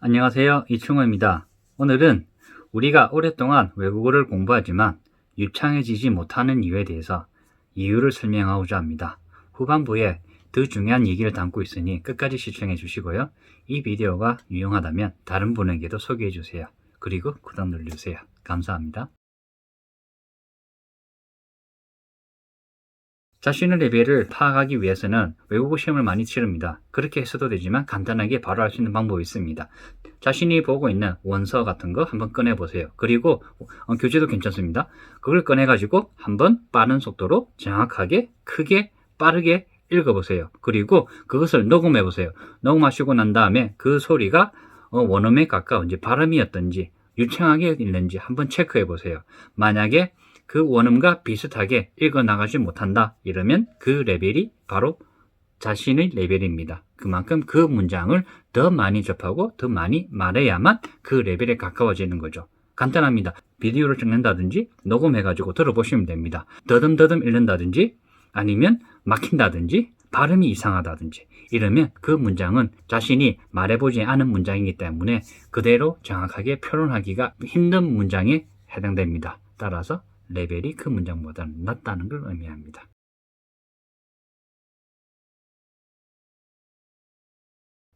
안녕하세요. 이충호입니다. 오늘은 우리가 오랫동안 외국어를 공부하지만 유창해지지 못하는 이유에 대해서 이유를 설명하고자 합니다. 후반부에 더 중요한 얘기를 담고 있으니 끝까지 시청해 주시고요. 이 비디오가 유용하다면 다른 분에게도 소개해 주세요. 그리고 구독 눌러주세요. 감사합니다. 자신의 레벨을 파악하기 위해서는 외국어 시험을 많이 치릅니다. 그렇게 했어도 되지만 간단하게 바로 할 수 있는 방법이 있습니다. 자신이 보고 있는 원서 같은 거 한번 꺼내보세요. 그리고 교재도 괜찮습니다. 그걸 꺼내가지고 한번 빠른 속도로 정확하게 크게 빠르게 읽어보세요. 그리고 그것을 녹음해보세요. 녹음하시고 난 다음에 그 소리가 원음에 가까운지 발음이 어떤지 유창하게 읽는지 한번 체크해보세요. 만약에 그 원음과 비슷하게 읽어나가지 못한다 이러면 그 레벨이 바로 자신의 레벨입니다. 그만큼 그 문장을 더 많이 접하고 더 많이 말해야만 그 레벨에 가까워지는 거죠. 간단합니다. 비디오를 찍는다든지 녹음해가지고 들어보시면 됩니다. 더듬더듬 읽는다든지 아니면 막힌다든지 발음이 이상하다든지 이러면 그 문장은 자신이 말해보지 않은 문장이기 때문에 그대로 정확하게 표현하기가 힘든 문장에 해당됩니다. 따라서 레벨이 그 문장보다는 낮다는 걸 의미합니다.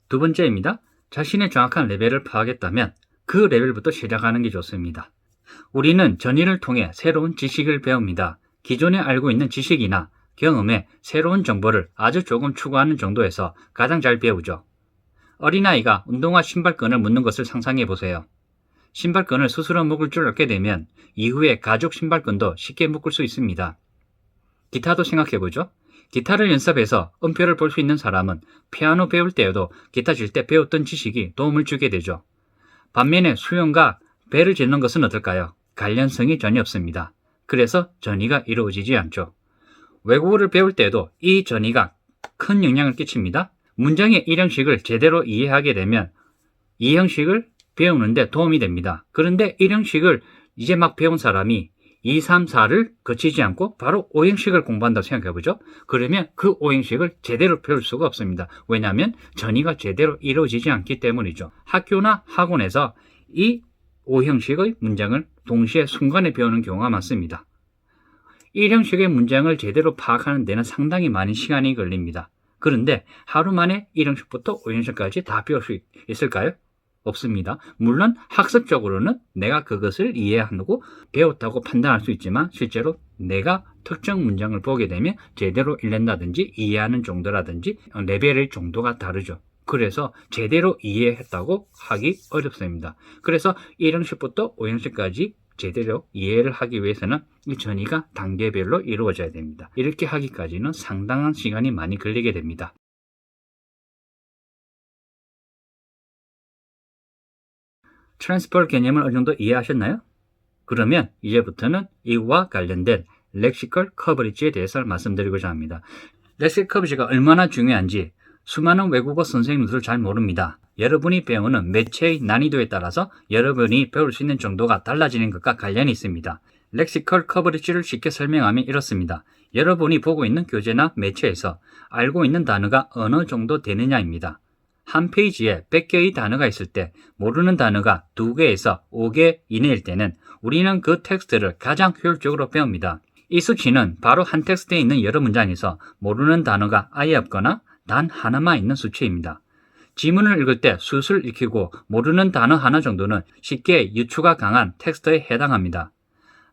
두 번째입니다. 자신의 정확한 레벨을 파악했다면 그 레벨부터 시작하는 게 좋습니다. 우리는 전의를 통해 새로운 지식을 배웁니다. 기존에 알고 있는 지식이나 경험에 새로운 정보를 아주 조금 추가하는 정도에서 가장 잘 배우죠. 어린아이가 운동화 신발끈을 묶는 것을 상상해 보세요. 신발끈을 스스로 묶을 줄 알게 되면 이후에 가죽 신발끈도 쉽게 묶을 수 있습니다. 기타도 생각해보죠. 기타를 연습해서 음표를 볼 수 있는 사람은 피아노 배울 때에도 기타 칠 때 배웠던 지식이 도움을 주게 되죠. 반면에 수영과 배를 짓는 것은 어떨까요? 관련성이 전혀 없습니다. 그래서 전이가 이루어지지 않죠. 외국어를 배울 때에도 이 전이가 큰 영향을 끼칩니다. 문장의 이 형식을 제대로 이해하게 되면 이 형식을 배우는데 도움이 됩니다. 그런데 1형식을 이제 막 배운 사람이 2, 3, 4를 거치지 않고 바로 5형식을 공부한다고 생각해보죠. 그러면 그 5형식을 제대로 배울 수가 없습니다. 왜냐하면 전이가 제대로 이루어지지 않기 때문이죠. 학교나 학원에서 이 5형식의 문장을 동시에 순간에 배우는 경우가 많습니다. 1형식의 문장을 제대로 파악하는 데는 상당히 많은 시간이 걸립니다. 그런데 하루 만에 1형식부터 5형식까지 다 배울 수 있을까요? 없습니다. 물론 학습적으로는 내가 그것을 이해하고 배웠다고 판단할 수 있지만 실제로 내가 특정 문장을 보게 되면 제대로 읽는다든지 이해하는 정도라든지 레벨의 정도가 다르죠. 그래서 제대로 이해했다고 하기 어렵습니다. 그래서 1형식부터 5형식까지 제대로 이해를 하기 위해서는 이 전이가 단계별로 이루어져야 됩니다. 이렇게 하기까지는 상당한 시간이 많이 걸리게 됩니다. 트랜스퍼 개념을 어느 정도 이해하셨나요? 그러면 이제부터는 이와 관련된 렉시컬 커버리지에 대해서 말씀드리고자 합니다. 렉시컬 커버리지가 얼마나 중요한지 수많은 외국어 선생님들을 잘 모릅니다. 여러분이 배우는 매체의 난이도에 따라서 여러분이 배울 수 있는 정도가 달라지는 것과 관련이 있습니다. 렉시컬 커버리지를 쉽게 설명하면 이렇습니다. 여러분이 보고 있는 교재나 매체에서 알고 있는 단어가 어느 정도 되느냐입니다. 한 페이지에 100개의 단어가 있을 때 모르는 단어가 2개에서 5개 이내일 때는 우리는 그 텍스트를 가장 효율적으로 배웁니다. 이 수치는 바로 한 텍스트에 있는 여러 문장에서 모르는 단어가 아예 없거나 단 하나만 있는 수치입니다. 지문을 읽을 때 숫을 익히고 모르는 단어 하나 정도는 쉽게 유추가 강한 텍스트에 해당합니다.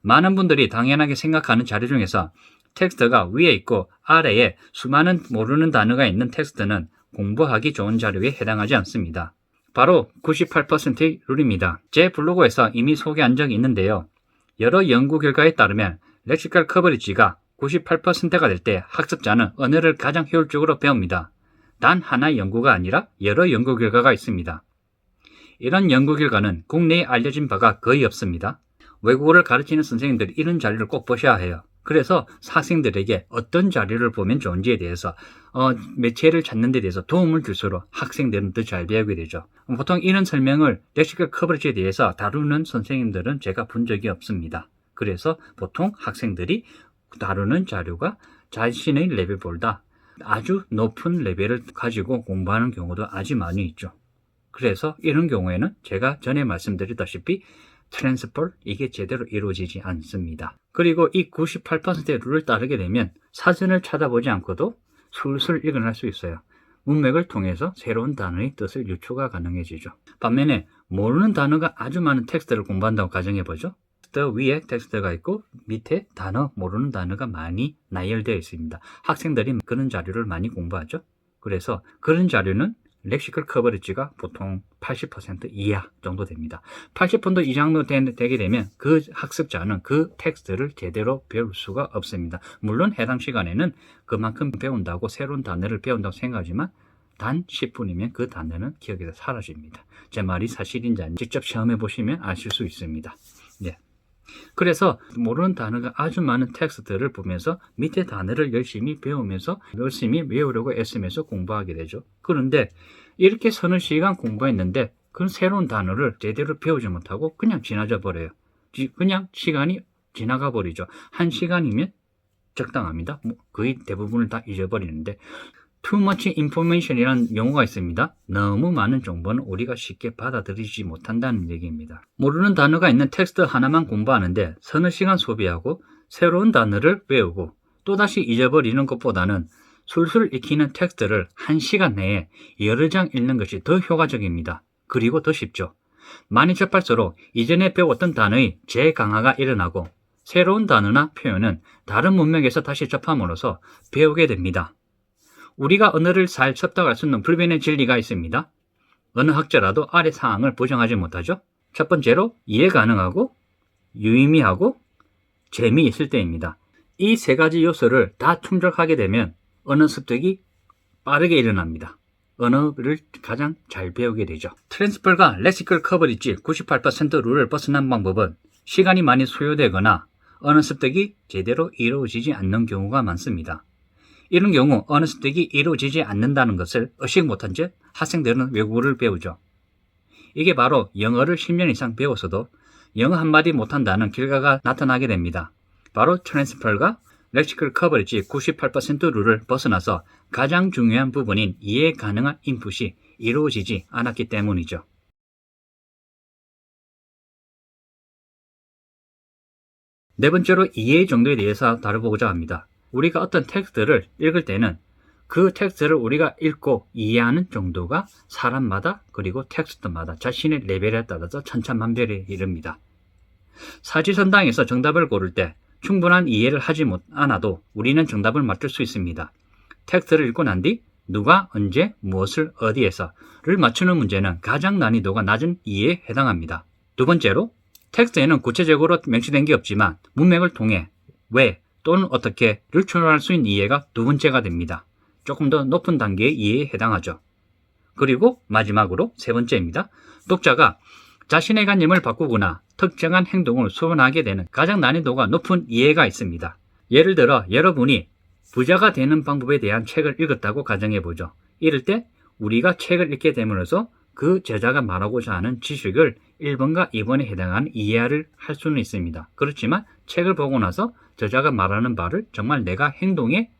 많은 분들이 당연하게 생각하는 자료 중에서 텍스트가 위에 있고 아래에 수많은 모르는 단어가 있는 텍스트는 공부하기 좋은 자료에 해당하지 않습니다. 바로 98%의 룰입니다. 제 블로그에서 이미 소개한 적이 있는데요. 여러 연구 결과에 따르면 렉시컬 커버리지가 98%가 될 때 학습자는 언어를 가장 효율적으로 배웁니다. 단 하나의 연구가 아니라 여러 연구 결과가 있습니다. 이런 연구 결과는 국내에 알려진 바가 거의 없습니다. 외국어를 가르치는 선생님들이 이런 자료를 꼭 보셔야 해요. 그래서 학생들에게 어떤 자료를 보면 좋은지에 대해서 매체를 찾는 데 대해서 도움을 줄수록 학생들은 더 잘 배우게 되죠. 보통 이런 설명을 렉시컬 커버리지에 대해서 다루는 선생님들은 제가 본 적이 없습니다. 그래서 보통 학생들이 다루는 자료가 자신의 레벨보다 아주 높은 레벨을 가지고 공부하는 경우도 아주 많이 있죠. 그래서 이런 경우에는 제가 전에 말씀드렸다시피 트랜스펄 이게 제대로 이루어지지 않습니다. 그리고 이 98%의 룰을 따르게 되면 사전을 찾아보지 않고도 술술 읽어낼 수 있어요. 문맥을 통해서 새로운 단어의 뜻을 유추가 가능해지죠. 반면에 모르는 단어가 아주 많은 텍스트를 공부한다고 가정해보죠. 텍스트 위에 텍스트가 있고 밑에 단어, 모르는 단어가 많이 나열되어 있습니다. 학생들이 그런 자료를 많이 공부하죠. 그래서 그런 자료는 렉시컬 커버리지가 보통 80% 이하 정도 됩니다. 80% 이상도 되게 되면 그 학습자는 그 텍스트를 제대로 배울 수가 없습니다. 물론 해당 시간에는 그만큼 배운다고 새로운 단어를 배운다고 생각하지만 단 10분이면 그 단어는 기억에서 사라집니다. 제 말이 사실인지 아닌지 직접 시험해 보시면 아실 수 있습니다. 예. 그래서 모르는 단어가 아주 많은 텍스트를 보면서 밑에 단어를 열심히 배우면서 열심히 외우려고 애쓰면서 공부하게 되죠. 그런데 이렇게 서너 시간 공부했는데 그런 새로운 단어를 제대로 배우지 못하고 그냥 지나쳐 버려요. 그냥 시간이 지나가 버리죠. 1시간이면 적당합니다. 거의 대부분을 다 잊어버리는데 too much information이라는 용어가 있습니다. 너무 많은 정보는 우리가 쉽게 받아들이지 못한다는 얘기입니다. 모르는 단어가 있는 텍스트 하나만 공부하는데 서너 시간 소비하고 새로운 단어를 외우고 또다시 잊어버리는 것보다는 술술 익히는 텍스트를 1시간 내에 여러 장 읽는 것이 더 효과적입니다. 그리고 더 쉽죠. 많이 접할수록 이전에 배웠던 단어의 재강화가 일어나고 새로운 단어나 표현은 다른 문맥에서 다시 접함으로써 배우게 됩니다. 우리가 언어를 잘 습득할 수 있는 불변의 진리가 있습니다. 어느 학자라도 아래 사항을 부정하지 못하죠. 첫 번째로 이해 가능하고 유의미하고 재미있을 때입니다. 이 세 가지 요소를 다 충족하게 되면 언어 습득이 빠르게 일어납니다. 언어를 가장 잘 배우게 되죠. 트랜스펄과 렉시컬 커버리지 98% 룰을 벗어난 방법은 시간이 많이 소요되거나 언어 습득이 제대로 이루어지지 않는 경우가 많습니다. 이런 경우 언어 습득이 이루어지지 않는다는 것을 의식 못한 채 학생들은 외국어를 배우죠. 이게 바로 영어를 10년 이상 배웠어도 영어 한마디 못한다는 결과가 나타나게 됩니다. 바로 트랜스펄과 렉시컬 커버리지 98% 룰을 벗어나서 가장 중요한 부분인 이해 가능한 인풋이 이루어지지 않았기 때문이죠. 네 번째로 이해 정도에 대해서 다뤄보고자 합니다. 우리가 어떤 텍스트를 읽을 때는 그 텍스트를 우리가 읽고 이해하는 정도가 사람마다 그리고 텍스트마다 자신의 레벨에 따라서 천차만별에 이릅니다. 사지선당에서 정답을 고를 때 충분한 이해를 하지 않아도 우리는 정답을 맞출 수 있습니다. 텍스트를 읽고 난 뒤 누가 언제 무엇을 어디에서를 맞추는 문제는 가장 난이도가 낮은 이해에 해당합니다. 두 번째로 텍스트에는 구체적으로 명시된 게 없지만 문맥을 통해 왜 또는 어떻게를 추론할 수 있는 이해가 두 번째가 됩니다. 조금 더 높은 단계의 이해에 해당하죠. 그리고 마지막으로 세 번째입니다. 독자가 자신의 관념을 바꾸거나 특정한 행동을 수반하게 되는 가장 난이도가 높은 이해가 있습니다. 예를 들어 여러분이 부자가 되는 방법에 대한 책을 읽었다고 가정해보죠. 이럴 때 우리가 책을 읽게 됨으로써 그 저자가 말하고자 하는 지식을 1번과 2번에 해당하는 이해를 할 수는 있습니다. 그렇지만 책을 보고 나서 저자가 말하는 바를 정말 내가 행동에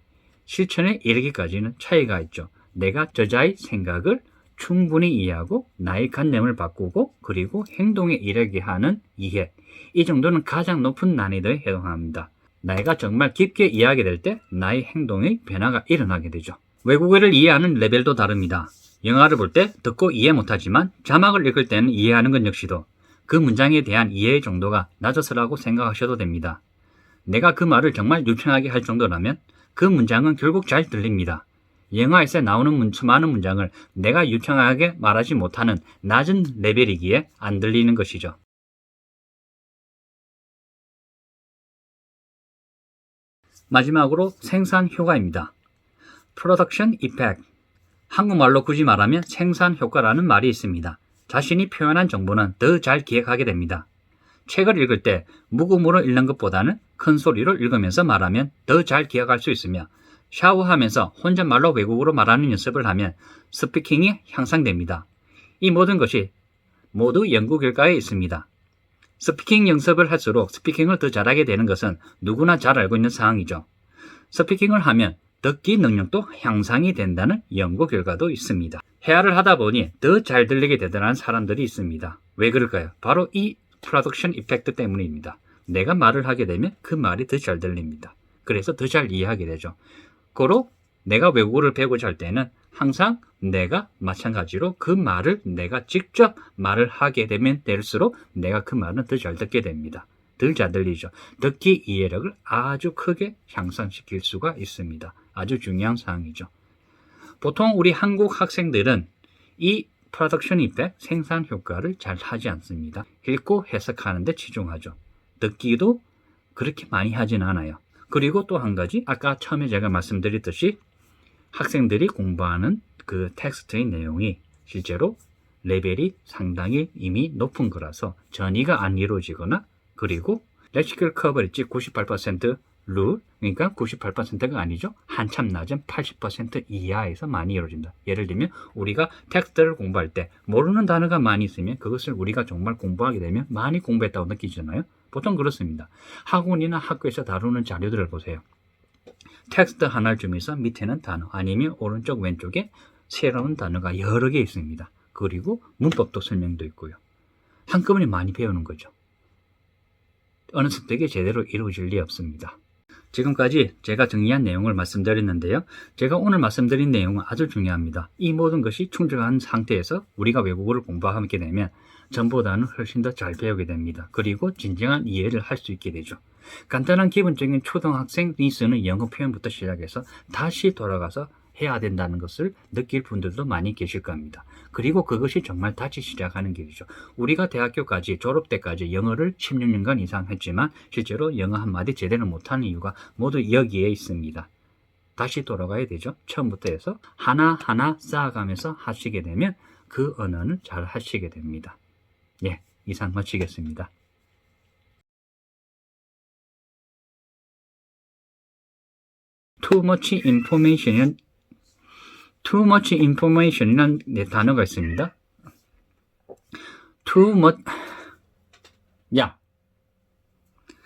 실천에 이르기까지는 차이가 있죠. 내가 저자의 생각을 충분히 이해하고 나의 관념을 바꾸고 그리고 행동에 이르게 하는 이해, 이 정도는 가장 높은 난이도에 해당합니다. 내가 정말 깊게 이해하게 될 때 나의 행동의 변화가 일어나게 되죠. 외국어를 이해하는 레벨도 다릅니다. 영화를 볼 때 듣고 이해 못하지만 자막을 읽을 때는 이해하는 것 역시도 그 문장에 대한 이해의 정도가 낮아서라고 생각하셔도 됩니다. 내가 그 말을 정말 유창하게 할 정도라면 그 문장은 결국 잘 들립니다. 영화에서 나오는 수많은 문장을 내가 유창하게 말하지 못하는 낮은 레벨이기에 안 들리는 것이죠. 마지막으로 생산 효과입니다. Production Effect. 한국말로 굳이 말하면 생산 효과라는 말이 있습니다. 자신이 표현한 정보는 더 잘 기억하게 됩니다. 책을 읽을 때 묵음으로 읽는 것보다는 큰 소리로 읽으면서 말하면 더 잘 기억할 수 있으며 샤워하면서 혼잣말로 외국어로 말하는 연습을 하면 스피킹이 향상됩니다. 이 모든 것이 모두 연구 결과에 있습니다. 스피킹 연습을 할수록 스피킹을 더 잘하게 되는 것은 누구나 잘 알고 있는 사항이죠. 스피킹을 하면 듣기 능력도 향상이 된다는 연구 결과도 있습니다. 회화를 하다 보니 더 잘 들리게 되더라는 사람들이 있습니다. 왜 그럴까요? 바로 이 프로덕션 이펙트 때문입니다. 내가 말을 하게 되면 그 말이 더 잘 들립니다. 그래서 더 잘 이해하게 되죠. 고로 내가 외국어를 배우고자 할 때는 항상 내가 마찬가지로 그 말을 내가 직접 말을 하게 되면 될수록 내가 그 말은 더 잘 듣게 됩니다. 덜 잘 들리죠. 듣기 이해력을 아주 크게 향상시킬 수가 있습니다. 아주 중요한 사항이죠. 보통 우리 한국 학생들은 이 프로덕션 이펙트, 생산 효과를 잘 하지 않습니다. 읽고 해석하는 데 치중하죠. 듣기도 그렇게 많이 하진 않아요. 그리고 또 한 가지, 아까 처음에 제가 말씀드렸듯이 학생들이 공부하는 그 텍스트의 내용이 실제로 레벨이 상당히 이미 높은 거라서 전이가 안 이루어지거나, 그리고 렉시컬 커버리지 98% 룰, 그러니까 98%가 아니죠. 한참 낮은 80% 이하에서 많이 이루어진다. 예를 들면 우리가 텍스트를 공부할 때 모르는 단어가 많이 있으면 그것을 우리가 정말 공부하게 되면 많이 공부했다고 느끼잖아요. 보통 그렇습니다. 학원이나 학교에서 다루는 자료들을 보세요. 텍스트 하나를 주면서 밑에는 단어, 아니면 오른쪽 왼쪽에 새로운 단어가 여러 개 있습니다. 그리고 문법도 설명도 있고요. 한꺼번에 많이 배우는 거죠. 어느 습득이 제대로 이루어질 리 없습니다. 지금까지 제가 정리한 내용을 말씀드렸는데요. 제가 오늘 말씀드린 내용은 아주 중요합니다. 이 모든 것이 충족한 상태에서 우리가 외국어를 공부하게 되면 전보다는 훨씬 더 잘 배우게 됩니다. 그리고 진정한 이해를 할 수 있게 되죠. 간단한 기본적인 초등학생이 쓰는 영어 표현부터 시작해서 다시 돌아가서 해야 된다는 것을 느낄 분들도 많이 계실 겁니다. 그리고 그것이 정말 다시 시작하는 길이죠. 우리가 대학교까지 졸업 때까지 영어를 16년간 이상 했지만 실제로 영어 한마디 제대로 못하는 이유가 모두 여기에 있습니다. 다시 돌아가야 되죠. 처음부터 해서 하나하나 쌓아가면서 하시게 되면 그 언어는 잘 하시게 됩니다. 예, 이상 마치겠습니다. Too much information이라는 단어가 있습니다. Too much, 야,